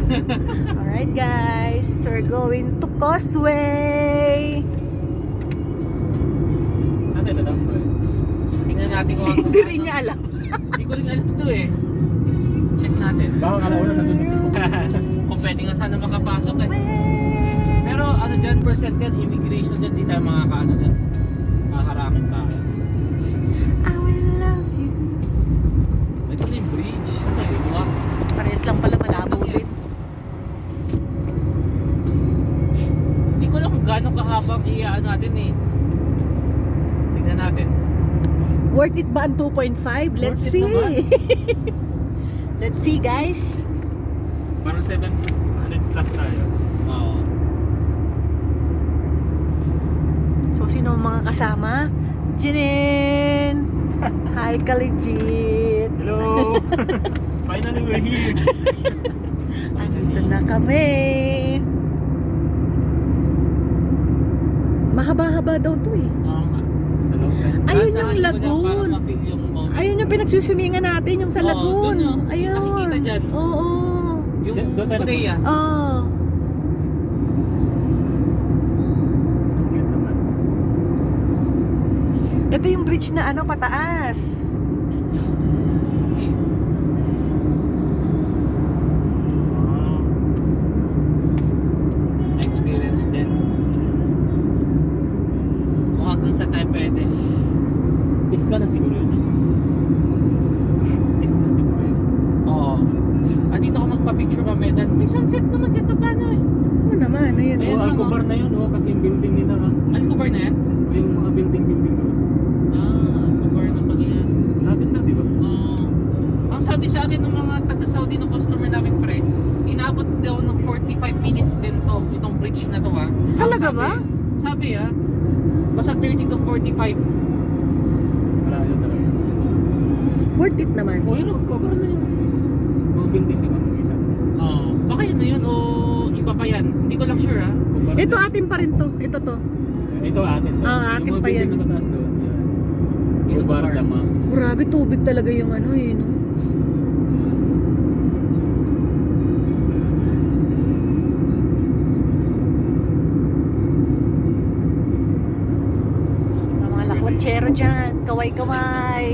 Alright guys, we're going to Causeway. Saan tayo dadaan po eh? Tingnan natin kung ano. Hindi rin niya alam. Hindi ko rin alam ito eh. Check natin. Baka kalauna nandun Kung pwede nga sana makapasok eh. Pero ano dyan, percent yan, immigration dyan, di tayo makakaano dyan. Makakaraming tayo. I will love you. Ito na yung bridge. Ito yung inuwa. Parehas lang pala, malabo din. Hindi ko alam kung gano'ng kahabang iaan natin eh. Tingnan natin. Worth it ba ang 2.5? Let's Worth it see. Let's see guys. Parang 700 plus tayo. Oo. So sino ang mga kasama? Jinin! Hi ka-legit! Hello! Finally we're here! Andito na kami! Mahaba-haba daw to eh. Oo nga. Sa loob tayo. Ayun yung Dahan-dahan ko lang lagoon. para ma-feel yung moment. Ayun yung pinagsusumingan natin, yung sa Oo, lagoon. dun yun. Ayun. Nakikita dyan. Oo. Yung Doon tayo Korea. Oh. Cute naman. Ito yung bridge na ano, pataas. Experience din. Kung hanggang sa tayo pwede. Isla na siguro yun. Isla siguro yun. Oo. Dito ako magpa-picture mamaya. May sunset naman kahit paano eh. Oo naman, ayun. Ayun Oo, lang, Alcobar na yun. Oo, kasi yung building nila ha. Alcobar na yan? Yung mga building doon. Alcobar na pala yan. Lapit lang, di ba? Ang sabi sa akin ng mga taga-Saudi ng customer namin pre, inaabot daw ng 45 minutes din to, itong bridge na to ha. Talaga Sabi- ba? Sabi ha, basta 30 to 45. Wala yun talaga. Worth it naman. Oo, yun. Alcobar na yun. Mga building, di ba? Makita. Baka yun na yun o iba pa yan. Hindi ko lang sure ha. Alcobar na Ito yun. atin pa rin to. Ito to. Ito atin to. Ah, atin yung mga pa yan. building na mataas doon. Yan. Yung Alcobar bar. lamang. Grabe, tubig talaga yung ano eh, no? Mga lakwatsero dyan. Kaway-kaway.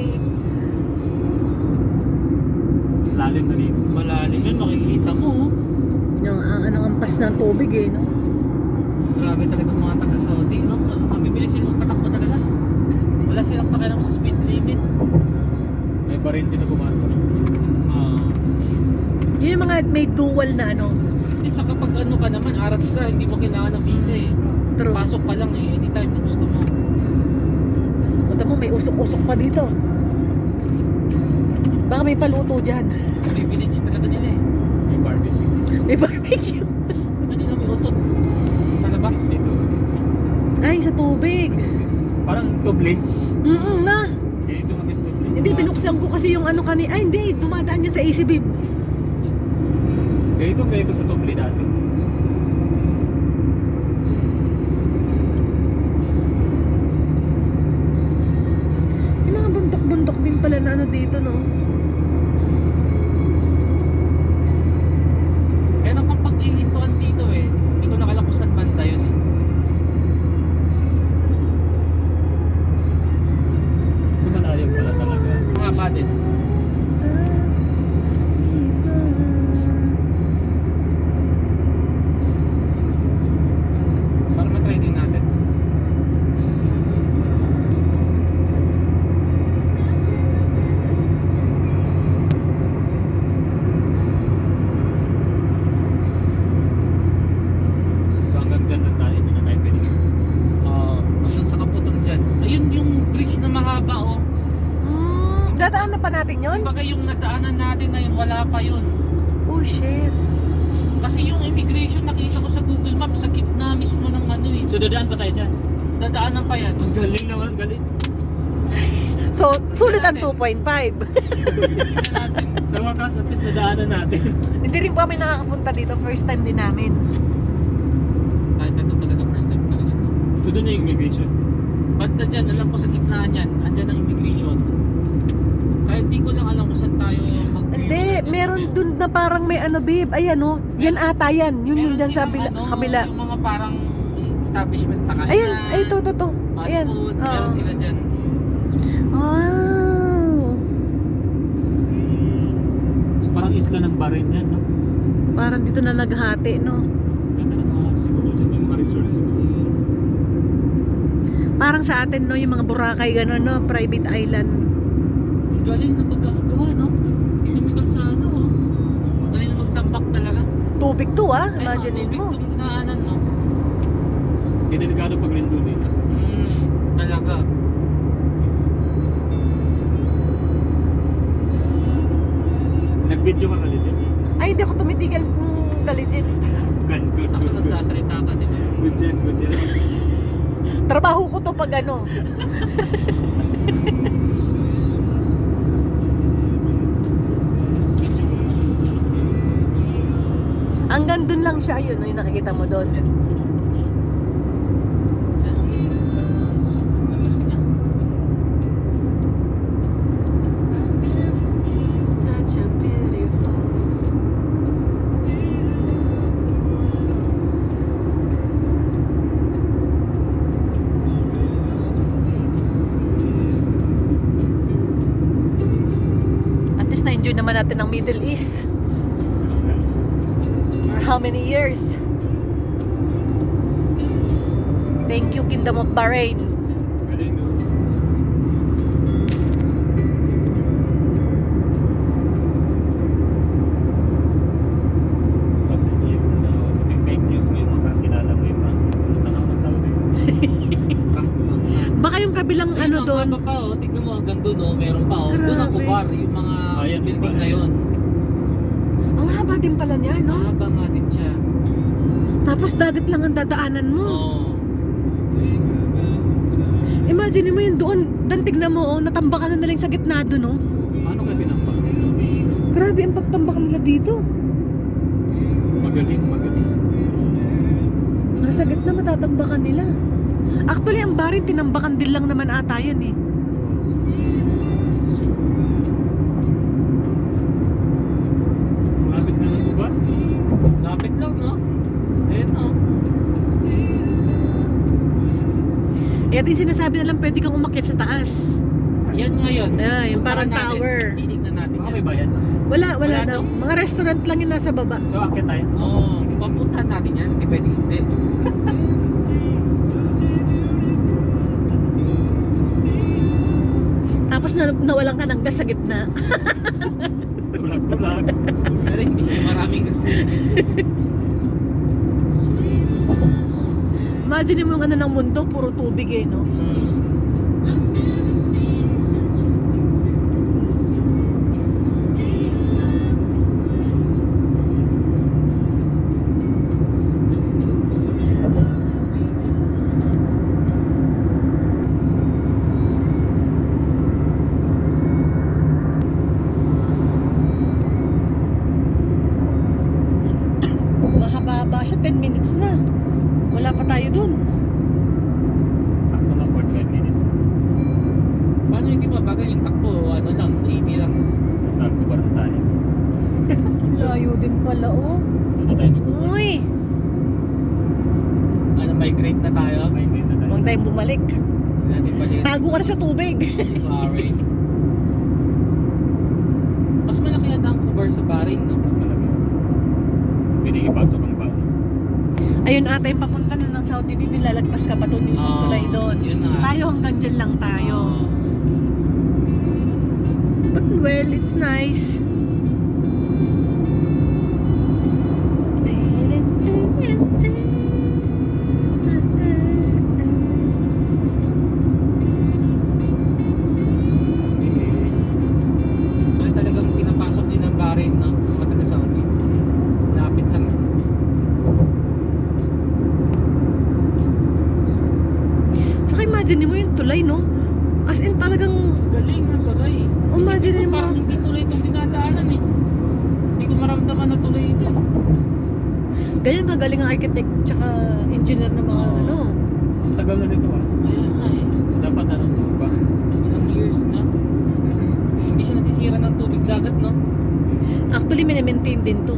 Lalim na dito. Malalim yun, makikita mo. Oh. Yung ano, ampas ng tubig eh, no? Grabe talaga mga taga-Saudi, no? Mabibilis silang patakbo talaga. Wala silang pakialam sa speed limit. May barin din na pumasok. Yun yung mga may dual na ano. Isa kapag ano ka naman, Arab ka, hindi mo kailangan ng visa eh. True. Pasok ka lang eh, anytime na gusto mo. Punta mo, may usok-usok pa dito. Baka may paluto dyan. Privilege talaga nila eh. May barbecue. May barbecue. Kanina may utot sa labas. Dito. Ay, sa tubig. Parang doble. Na. Dito nga mas doble. Hindi, binuksan ko kasi yung ano kanina. Ay, hindi. Dumadaan niya sa ACB. Ganito sa doble dati. May mga bundok-bundok din pala na ano dito, no? Kaya nang kapag ihintuan dito eh, hindi ko nakalam kung saan banda yun eh. So malayo pala talaga. Mahaba din. Para matry din natin. So hanggang dyan lang tayo. Hindi na tayo pwede. Hanggang sa kaputol dyan. Ayun yung bridge na mahaba oh. Dadaan na pa natin yun? Baka yung nadaanan natin na yun, wala pa yun. Oh, shit. Kasi yung immigration nakita ko sa Google Maps sa gitna mismo ng ano eh. So dadaan pa tayo dyan. Dadaanan pa yan. Ang galing naman, galing. So, sulit ang natin. 2.5. Tingnan natin. Sa wakas, at least nadaanan natin. Hindi rin po kami nakakapunta dito. First time din namin. Kahit ito talaga first time talaga ito. So doon na yung immigration. Banda dyan, alam ko sa gitna niyan, andyan ang immigration. Kahit di ko lang alam kung saan tayo Hindi, meron dun na parang may ano babe. Ayan oh. Yan ata yan. Yun dyan sa kabila. Yung mga parang establishment na kainan. Ayan, ay ito. Fast Ayan. food, Oo. meron sila dyan. Wow. So, parang isla ng Barin yan, no? Parang dito na naghati, no? Ganda ng mga siguro dyan, yung mga resort siguro. Parang sa atin, no? Yung mga Boracay, gano'n, no? Private island. Ang galing na pagkakagawa, no? Inimikal sa ano, oh. Ang galing na magtambak talaga. Tubig to, ah. Ay, Imagine tubig mo. itong dinaanan, no? Kaya delikado pag lindol din. Talaga. Nag-video ka ka legit? Ay, hindi ako tumitigil. Galigin. Good. Sakto nagsasalita ka, di ba? Good yan. Trabaho ko to pag ano. Hanggang dun lang siya, yun, yung nakikita mo doon. Labas na. Such a beautiful. At least na-enjoy naman natin ang Middle East. For how many years? Thank you, Kingdom of Bahrain. Galing, no? Kasi yung fake news mo yung mga kilala mo yung Frank. Pumunta na ako ng Saudi. Frank, Baka yung kabilang Ayun, ano ang doon. haba pa, oh. Tignan mo hanggang doon, oh. Meron pa, oh. Doon ang Grabe. kubar, yung mga Ayan, building kubar. na yun. Ang haba din pala niya, no? Mahaba nga din siya. Tapos dadip lang ang dadaanan mo. Oo. Imagine mo yun doon. Dan tignan mo, oh, natambakan na lang sa gitna doon, no? paano kayo pinampak? Grabe ang pagtambak nila dito. Magaling. Nasa gitna matatambakan nila. Actually, ang Bahrain, tinambakan din lang naman ata yan eh. Malapit na lang po ba? Lapit lang, no? Ayun, no? Ito yung sinasabi na lang pwede kang umakyat sa taas. Yan nga yun. Yung Puntahan parang natin. tower. Titignan natin Baka yan. may bayad. Wala Wala daw. daw. Mga restaurant lang yung nasa baba. So, akit tayo? Oo. Papuntahan natin yan. Hindi pwede hindi. Tapos nawalan ka ng gas sa gitna. Tulak. Pero hindi. Maraming kasi. Imagine mo yung ano ng mundo, puro tubig eh, no? Mahaba siya, 10 minutes na. Wala pa tayo dun. Sakto lang 45 minutes. Paano hindi pa bagay yung takbo? Ano lang, 80 lang. Nasa Alcobar na tayo. Layo din pala, oh. Doon na tayo mag-Alcobar. Uy! Ano, migrate na tayo? May grade na tayo. Huwag tayong bumalik. Hindi natin balik. Tago ka na sa tubig. Bahrain. Mas malaki yata ang kubar sa Bahrain, no? Mas malaki. Pwede ipasok ang baon. Ayun ata yung papunta na ng Saudi, dito lalagpas ka pa doon yung isang tulay doon. Yun na nga. Tayo hanggang dyan lang tayo. Oo. But well, it's nice. Kaya talagang pinapasok din ng Bahrain, no? Mataga Saudi. Lapit lang. Tsaka imagine mo yung tulay, no? As in talagang, Galing na tulay. Oh, imagine Isipin mo. parang hindi tulay itong dinadaanan eh. Hindi ko maramdaman na tulay ito. ganyan kagaling ang architect tsaka engineer ng mga Oo. ano. Ang tagal na nito ah. Kaya nga eh. So dapat ano to ba? Ilang years na. Hindi siya nasisira ng tubig dagat, no? Actually, minimaintain din to.